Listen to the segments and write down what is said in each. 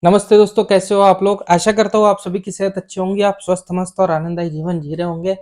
नमस्ते दोस्तों, कैसे हो आप लोग। आशा करता हूँ आप सभी की सेहत अच्छी होंगी, आप स्वस्थ मस्त और आनंददायी जीवन जी रहे होंगे।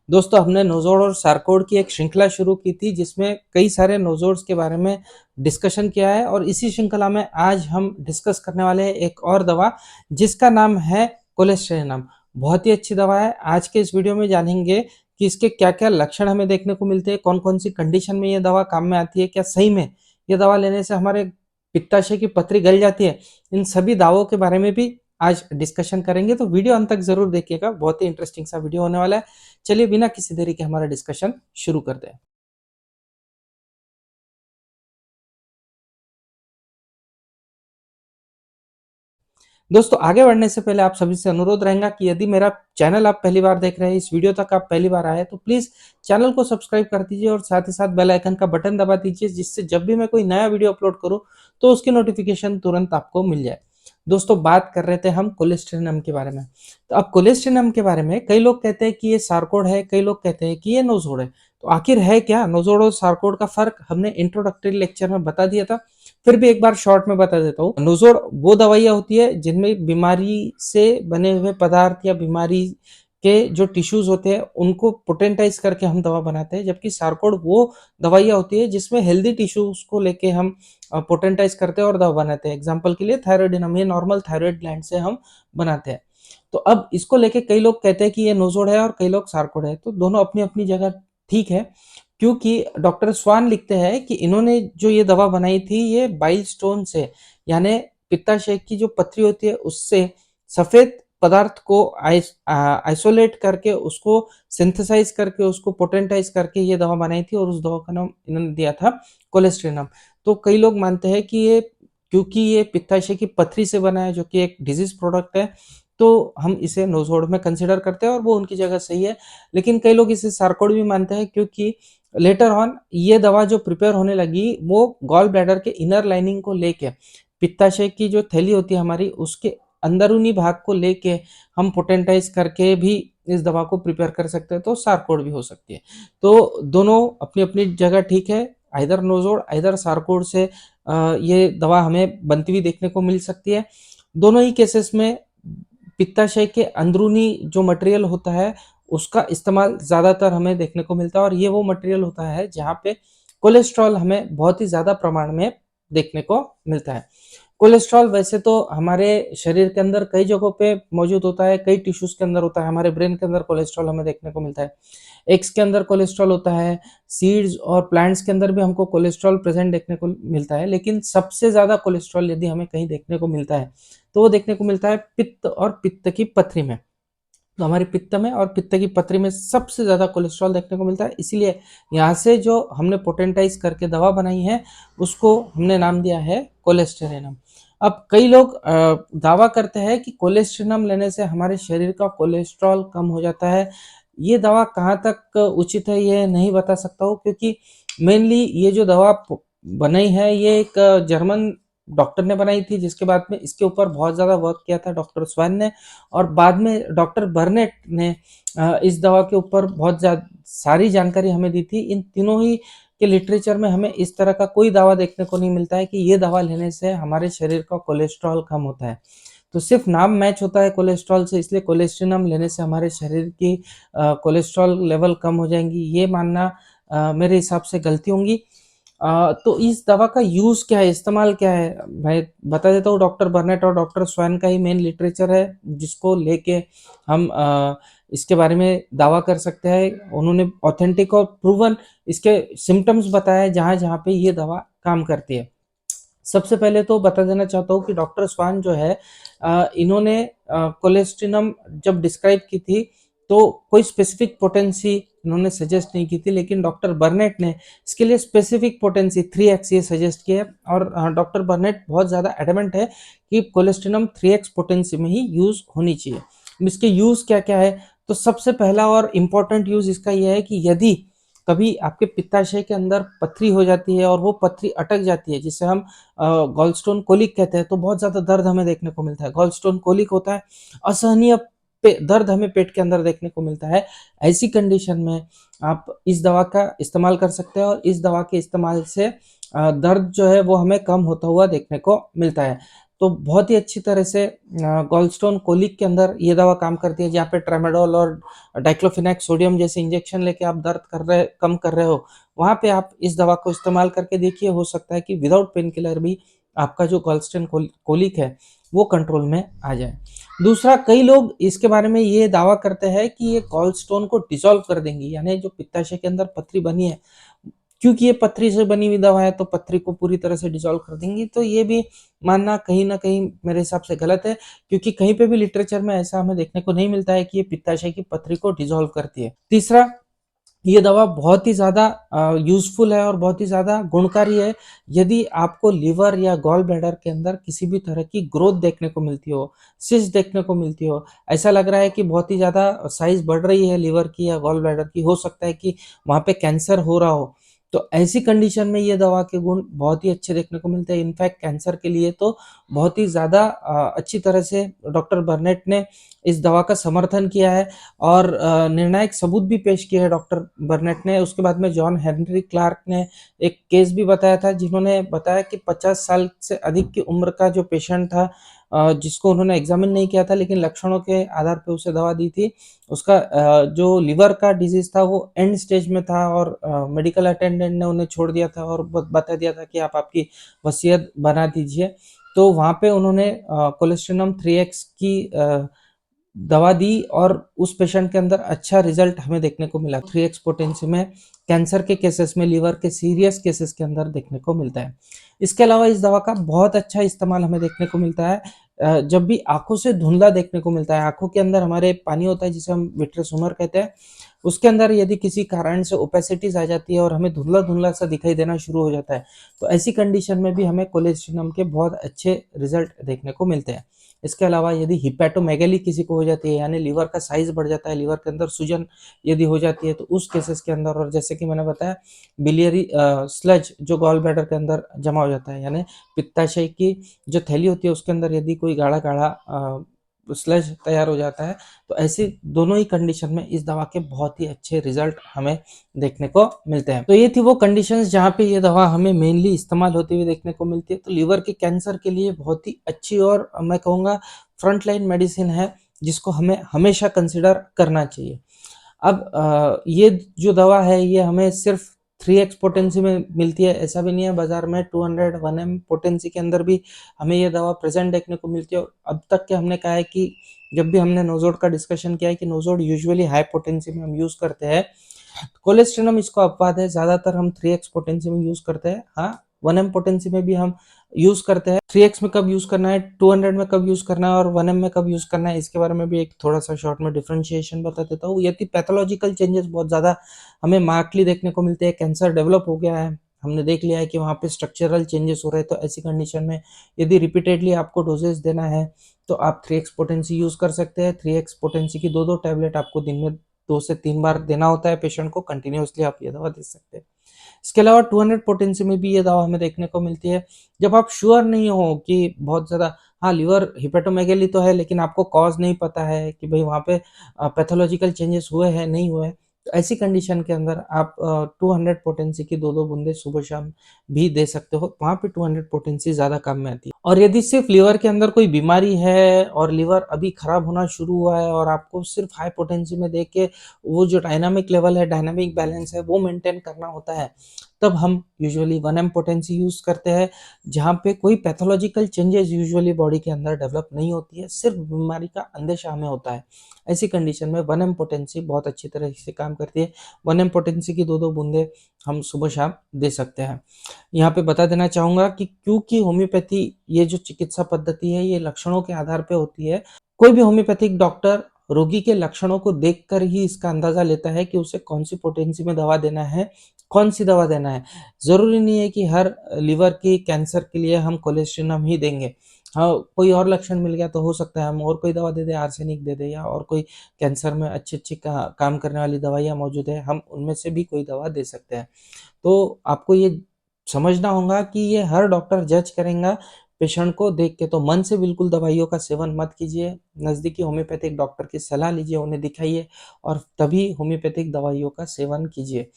दोस्तों, हमने नोज़ोड और सारकोड की एक श्रृंखला शुरू की थी जिसमें कई सारे नोज़ोड्स के बारे में डिस्कशन किया है और इसी श्रृंखला में आज हम डिस्कस करने वाले हैं एक और दवा जिसका नाम है कोलेस्टेरिनम। बहुत ही अच्छी दवा है। आज के इस वीडियो में जानेंगे कि इसके क्या-क्या लक्षण हमें देखने को मिलते हैं, कौन-कौन सी कंडीशन में ये दवा काम में आती है, क्या सही में ये दवा लेने से हमारे पित्ताशय की पथरी गल जाती है। इन सभी दावों के बारे में भी आज डिस्कशन करेंगे, तो वीडियो अंत तक जरूर देखिएगा। बहुत ही इंटरेस्टिंग सा वीडियो होने वाला है। चलिए बिना किसी देरी के हमारा डिस्कशन शुरू करते हैं। दोस्तों, आगे बढ़ने से पहले आप सभी से अनुरोध रहेगा कि यदि मेरा चैनल आप पहली बार देख रहे हैं, इस वीडियो तक आप पहली बार आए, तो प्लीज चैनल को सब्सक्राइब कर दीजिए और साथ ही साथ बेल आइकन का बटन दबा दीजिए, जिससे जब भी मैं कोई नया वीडियो अपलोड करूं तो उसकी नोटिफिकेशन तुरंत आपको मिल जाए। दोस्तों, बात कर रहे थे हम कोलेस्टेरिनम के बारे में। तो अब कोलेस्टेरिनम के बारे में कई लोग कहते हैं कि ये सारकोड है, कई लोग कहते हैं कि ये नोजोड है। तो आखिर है क्या नोजोड और सारकोड का फर्क? हमने इंट्रोडक्टरी लेक्चर में बता दिया था, फिर भी एक बार शॉर्ट में बता देता हूँ। नोजोड वो दवाइयाँ होती है जिनमें बीमारी से बने हुए पदार्थ या बीमारी के जो टिश्यूज होते हैं उनको पोटेंटाइज करके हम दवा बनाते हैं, जबकि सारकोड वो दवाइयाँ होती है जिसमें हेल्दी टिश्यूज को लेके हम पोटेंटाइज करते हैं और दवा बनाते हैं। एग्जाम्पल के लिए थायराइडिनम, ये नॉर्मल थायराइड ग्लैंड से हम बनाते हैं। तो अब इसको लेके कई लोग कहते हैं कि ये नोजोड है और कई लोग सारकोड है, तो दोनों अपनी अपनी जगह ठीक है। क्योंकि डॉक्टर स्वान लिखते हैं कि इन्होंने जो ये दवा बनाई थी ये बाइल स्टोन से, यानी पित्ताशय की जो पथरी होती है उससे सफेद पदार्थ को आइसोलेट करके उसको सिंथेसाइज करके उसको पोटेंटाइज करके ये दवा बनाई थी और उस दवा का नाम इन्होंने दिया था कोलेस्ट्रेनम। तो कई लोग मानते हैं कि ये क्योंकि ये पित्ताशय की पथरी से बना है जो कि एक डिजीज प्रोडक्ट है, तो हम इसे नोजोड में कंसिडर करते हैं और वो उनकी जगह सही है। लेकिन कई लोग इसे सारकोड भी मानते हैं क्योंकि लेटर ऑन ये दवा जो प्रिपेयर होने लगी वो गॉल ब्लैडर के इनर लाइनिंग को लेके, पित्ताशय की जो थैली होती है हमारी उसके अंदरूनी भाग को लेके हम पोटेंटाइज करके भी इस दवा को प्रिपेयर कर सकते हैं, तो सारकोड भी हो सकती है। तो दोनों अपनी अपनी जगह ठीक है। आइदर नोजोड आइदर सारकोड से ये दवा हमें बनती हुई देखने को मिल सकती है। दोनों ही केसेस में पित्ताशय के अंदरूनी जो मटेरियल होता है उसका इस्तेमाल ज़्यादातर हमें देखने को मिलता है और ये वो मटेरियल होता है जहाँ पे कोलेस्ट्रॉल हमें बहुत ही ज़्यादा प्रमाण में देखने को मिलता है। कोलेस्ट्रॉल वैसे तो हमारे शरीर के अंदर कई जगहों पे मौजूद होता है, कई टिश्यूज के अंदर होता है। हमारे ब्रेन के अंदर कोलेस्ट्रॉल हमें देखने को मिलता है, एग्स के अंदर कोलेस्ट्रॉल होता है, सीड्स और प्लांट्स के अंदर भी हमको कोलेस्ट्रॉल प्रेजेंट देखने को मिलता है। लेकिन सबसे ज़्यादा कोलेस्ट्रॉल यदि हमें कहीं देखने को मिलता है तो वो देखने को मिलता है पित्त और पित्त की पथरी में। तो हमारे पित्त में और पित्त की पथरी में सबसे ज़्यादा कोलेस्ट्रॉल देखने को मिलता है, इसीलिए यहाँ से जो हमने पोटेंटाइज करके दवा बनाई है उसको हमने नाम दिया है कोलेस्टेरिनम। अब कई लोग दावा करते हैं कि कोलेस्टेरिनम लेने से हमारे शरीर का कोलेस्ट्रॉल कम हो जाता है। ये दवा कहाँ तक उचित है ये नहीं बता सकता हूँ, क्योंकि मेनली ये जो दवा बनाई है ये एक जर्मन डॉक्टर ने बनाई थी, जिसके बाद में इसके ऊपर बहुत ज़्यादा वर्क किया था डॉक्टर स्वैन ने, और बाद में डॉक्टर बर्नेट ने इस दवा के ऊपर बहुत सारी जानकारी हमें दी थी। इन तीनों ही के लिटरेचर में हमें इस तरह का कोई दावा देखने को नहीं मिलता है कि ये दवा लेने से हमारे शरीर का कोलेस्ट्रॉल कम होता है। तो सिर्फ नाम मैच होता है कोलेस्ट्रॉल से, इसलिए कोलेस्ट्रिनम लेने से हमारे शरीर की कोलेस्ट्रॉल लेवल कम हो जाएंगी, ये मानना मेरे हिसाब से गलती होंगी। तो इस दवा का यूज़ क्या है, इस्तेमाल क्या है, मैं बता देता हूँ। डॉक्टर बर्नेट और डॉक्टर स्वैन का ही मेन लिटरेचर है जिसको लेके हम इसके बारे में दावा कर सकते हैं। उन्होंने ऑथेंटिक और प्रूवन इसके सिम्टम्स बताए जहाँ जहाँ पे ये दवा काम करती है। सबसे पहले तो बता देना चाहता हूँ कि डॉक्टर स्वान जो है इन्होंने कोलेस्ट्रिनम जब डिस्क्राइब की थी तो कोई स्पेसिफिक पोटेंसी इन्होंने सजेस्ट नहीं की थी, लेकिन डॉक्टर बर्नेट ने इसके लिए स्पेसिफिक पोटेंसी 3x ये सजेस्ट किया है। और डॉक्टर बर्नेट बहुत ज़्यादा एडमेंट है कि कोलेस्ट्रिनम 3x पोटेंसी में ही यूज़ होनी चाहिए। इसके यूज़ क्या क्या है, तो सबसे पहला और इम्पोर्टेंट यूज़ इसका यह है कि यदि कभी आपके पित्ताशय के अंदर पथरी हो जाती है और वो पथरी अटक जाती है, जिसे हम गॉलस्टोन कोलिक कहते हैं, तो बहुत ज़्यादा दर्द हमें देखने को मिलता है। गॉलस्टोन कोलिक होता है असहनीय दर्द हमें पेट के अंदर देखने को मिलता है। ऐसी कंडीशन में आप इस दवा का इस्तेमाल कर सकते हैं और इस दवा के इस्तेमाल से दर्द जो है वो हमें कम होता हुआ देखने को मिलता है। तो बहुत ही अच्छी तरह से गॉलस्टोन कोलिक के अंदर ये दवा काम करती है। जहाँ पे ट्रामाडोल और डाइक्लोफेनेक सोडियम जैसे इंजेक्शन लेके आप दर्द कम कर रहे हो, वहाँ पे आप इस दवा को इस्तेमाल करके देखिए, हो सकता है कि विदाउट पेन किलर भी आपका जो गॉलस्टोन कोलिक है वो कंट्रोल में आ जाए। दूसरा, कई लोग इसके बारे में ये दावा करते हैं कि ये गॉलस्टोन को डिसॉल्व कर देंगी, यानी जो पित्ताशय के अंदर पथरी बनी है, क्योंकि ये पथरी से बनी हुई दवा है तो पथरी को पूरी तरह से डिसॉल्व कर देंगी। तो ये भी मानना कहीं ना कहीं मेरे हिसाब से गलत है, क्योंकि कहीं पे भी लिटरेचर में ऐसा हमें देखने को नहीं मिलता है कि ये पित्ताशय की पथरी को डिसॉल्व करती है। तीसरा, ये दवा बहुत ही ज़्यादा यूज़फुल है और बहुत ही ज़्यादा गुणकारी है यदि आपको लिवर या गॉल ब्लैडर के अंदर किसी भी तरह की ग्रोथ देखने को मिलती हो, सिस्ट देखने को मिलती हो, ऐसा लग रहा है कि बहुत ही ज़्यादा साइज़ बढ़ रही है लिवर की या गॉल ब्लैडर की, हो सकता है कि वहाँ पे कैंसर हो रहा हो। तो ऐसी कंडीशन में ये दवा के गुण बहुत ही अच्छे देखने को मिलते हैं। इनफैक्ट कैंसर के लिए तो बहुत ही ज़्यादा अच्छी तरह से डॉक्टर बर्नेट ने इस दवा का समर्थन किया है और निर्णायक सबूत भी पेश किए हैं डॉक्टर बर्नेट ने। उसके बाद में जॉन हेनरी क्लार्क ने एक केस भी बताया था, जिन्होंने बताया कि 50 साल से अधिक की उम्र का जो पेशेंट था, जिसको उन्होंने एग्जामिन नहीं किया था लेकिन लक्षणों के आधार पे उसे दवा दी थी, उसका जो लिवर का डिजीज था वो एंड स्टेज में था और मेडिकल अटेंडेंट ने उन्हें छोड़ दिया था और बता दिया था कि आप आपकी वसीयत बना दीजिए। तो वहाँ पे उन्होंने कोलेस्ट्रिनम 3x की दवा दी और उस पेशेंट के अंदर अच्छा रिजल्ट हमें देखने को मिला। 3x पोटेंसी में कैंसर के केसेस में, लिवर के सीरियस केसेस के अंदर देखने को मिलता है। इसके अलावा इस दवा का बहुत अच्छा इस्तेमाल हमें देखने को मिलता है जब भी आंखों से धुंधला देखने को मिलता है। आंखों के अंदर हमारे पानी होता है जिसे हम विट्रस ह्यूमर कहते हैं, उसके अंदर यदि किसी कारण से ओपेसिटीज आ जाती है और हमें धुंधला धुंधला सा दिखाई देना शुरू हो जाता है, तो ऐसी कंडीशन में भी हमें कोलेस्ट्रिनम के बहुत अच्छे रिजल्ट देखने को मिलते हैं। इसके अलावा यदि हिपैटोमेगैली किसी को हो जाती है, यानी लीवर का साइज बढ़ जाता है, लीवर के अंदर सूजन यदि हो जाती है, तो उस केसेस के अंदर, और जैसे कि मैंने बताया बिलियरी स्लज जो गॉल ब्लैडर के अंदर जमा हो जाता है, यानी पित्ताशय की जो थैली होती है उसके अंदर यदि कोई गाढ़ा गाढ़ा स्लज तैयार हो जाता है, तो ऐसी दोनों ही कंडीशन में इस दवा के बहुत ही अच्छे रिजल्ट हमें देखने को मिलते हैं। तो ये थी वो कंडीशंस जहाँ पे ये दवा हमें मेनली इस्तेमाल होती हुई देखने को मिलती है। तो लीवर के कैंसर के लिए बहुत ही अच्छी और मैं कहूँगा फ्रंट लाइन मेडिसिन है, जिसको हमें हमेशा कंसिडर करना चाहिए। अब ये जो दवा है ये हमें सिर्फ 3x पोटेंसी में मिलती है, ऐसा भी नहीं है। बाजार में 200 1m पोटेंसी के अंदर भी हमें ये दवा प्रेजेंट देखने को मिलती है। और अब तक के हमने कहा है कि जब भी हमने नोजोड का डिस्कशन किया है कि नोजोड यूजुअली हाई पोटेंसी में हम यूज करते हैं, कोलेस्ट्रिनम इसको अपवाद है, ज्यादातर हम 3x पोटेंसी में यूज करते हैं। हाँ, 1m पोटेंसी में भी हम यूज करते हैं। 3x में कब यूज करना है, 200 में कब यूज करना है और 1m में कब यूज करना है, इसके बारे में भी एक थोड़ा सा शॉर्ट में डिफरेंशिएशन बता देता हूँ। यदि पैथोलॉजिकल चेंजेस बहुत ज्यादा हमें मार्कली देखने को मिलते हैं, कैंसर डेवलप हो गया है, हमने देख लिया है कि वहाँ पे स्ट्रक्चरल चेंजेस हो रहे हैं, तो ऐसी कंडीशन में यदि रिपीटेडली आपको डोजेस देना है तो आप 3x पोटेंसी यूज कर सकते हैं। 3x पोटेंसी की दो दो टैबलेट आपको दिन में 2 से 3 बार देना होता है पेशेंट को, कंटिन्यूसली आप ये दवा दे सकते हैं। इसके अलावा 200 पोटेंसी में भी ये दवा हमें देखने को मिलती है जब आप श्योर नहीं हो कि बहुत ज्यादा, हाँ लिवर हिपेटोमेगेली तो है लेकिन आपको कॉज नहीं पता है कि भाई वहाँ पे पैथोलॉजिकल चेंजेस हुए हैं नहीं हुए हैं, तो ऐसी कंडीशन के अंदर आप 200 पोटेंसी की दो दो बूंदे सुबह शाम भी दे सकते हो। वहाँ पे 200 पोटेंसी ज्यादा काम में आती है। और यदि सिर्फ लिवर के अंदर कोई बीमारी है और लिवर अभी खराब होना शुरू हुआ है और आपको सिर्फ हाई पोटेंसी में देख के वो जो डायनामिक लेवल है, डायनामिक बैलेंस है, वो मेंटेन करना होता है, तब हम यूजुअली 1m पोटेंसी यूज करते हैं, जहाँ पे कोई पैथोलॉजिकल चेंजेस यूजुअली बॉडी के अंदर डेवलप नहीं होती है, सिर्फ बीमारी का अंदेशा हमें होता है। ऐसी कंडीशन में 1m पोटेंसी बहुत अच्छी तरह से काम करती है। 1m पोटेंसी की दो दो बूंदे हम सुबह शाम दे सकते हैं। यहाँ पे बता देना चाहूंगा कि क्योंकि होम्योपैथी ये जो चिकित्सा पद्धति है ये लक्षणों के आधार पे होती है, कोई भी होम्योपैथिक डॉक्टर रोगी के लक्षणों को देखकर ही इसका अंदाजा लेता है कि उसे कौन सी पोटेंसी में दवा देना है, कौन सी दवा देना है। जरूरी नहीं है कि हर लिवर की कैंसर के लिए हम कोलेस्ट्रिनम ही देंगे। हाँ, कोई और लक्षण मिल गया तो हो सकता है हम और कोई दवा दे दे, आर्सेनिक दे दे, या और कोई कैंसर में अच्छी अच्छी काम करने वाली दवाइयाँ मौजूद है, हम उनमें से भी कोई दवा दे सकते हैं। तो आपको ये समझना होगा कि ये हर डॉक्टर जज करेगा पेशेंट को देख के, तो मन से बिल्कुल दवाइयों का सेवन मत कीजिए। नज़दीकी होम्योपैथिक डॉक्टर की सलाह लीजिए, उन्हें दिखाइए और तभी होम्योपैथिक दवाइयों का सेवन कीजिए।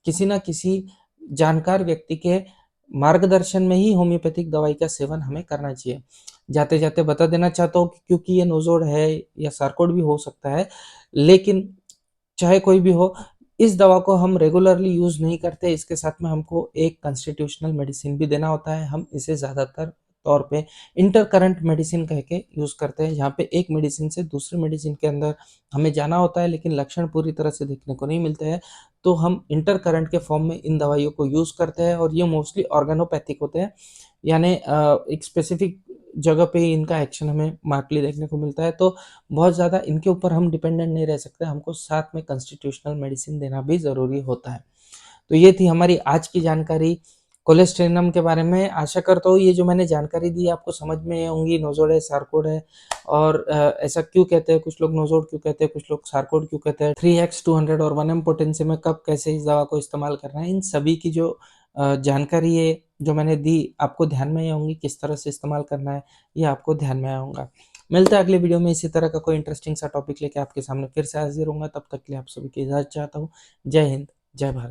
किसी ना किसी जानकार व्यक्ति के मार्गदर्शन में ही होम्योपैथिक दवाई का सेवन हमें करना चाहिए। जाते जाते बता देना चाहता हूँ कि क्योंकि ये नोज़ोड है या सार्कोड भी हो सकता है, लेकिन चाहे कोई भी हो, इस दवा को हम रेगुलरली यूज़ नहीं करते। इसके साथ में हमको एक कॉन्स्टिट्यूशनल मेडिसिन भी देना होता है। हम इसे ज़्यादातर तौर पे इंटरकरेंट मेडिसिन कह के यूज़ करते हैं, जहाँ पे एक मेडिसिन से दूसरे मेडिसिन के अंदर हमें जाना होता है, लेकिन लक्षण पूरी तरह से देखने को नहीं मिलते हैं। तो हम इंटरकरेंट के फॉर्म में इन दवाइयों को यूज़ करते हैं और ये मोस्टली ऑर्गेनोपैथिक होते हैं, यानी एक स्पेसिफिक जगह पे ही इनका एक्शन हमें मार्कली देखने को मिलता है। तो बहुत ज़्यादा इनके ऊपर हम डिपेंडेंट नहीं रह सकते, हमको साथ में कॉन्स्टिट्यूशनल मेडिसिन देना भी ज़रूरी होता है। तो ये थी हमारी आज की जानकारी कोलेस्टेरिनम के बारे में। आशा करता हूँ ये जो मैंने जानकारी दी आपको समझ में होंगी। नोज़ोड है, सार्कोड है, और ऐसा क्यों कहते हैं कुछ लोग, नोज़ोड क्यों कहते हैं कुछ लोग, सार्कोड क्यों कहते हैं, 3x200 और 1m पोटेंसी में कब कैसे इस दवा को इस्तेमाल करना है, इन सभी की जो जानकारी है जो मैंने दी आपको ध्यान में आई होंगी। किस तरह से इस्तेमाल करना है ये आपको ध्यान में आया होगा। मिलता है अगले वीडियो में इसी तरह का कोई इंटरेस्टिंग सा टॉपिक लेके आपके सामने फिर से हाजिर होऊंगा। तब तक के लिए आप सभी की इजाज़त चाहता हूँ। जय हिंद, जय भारत।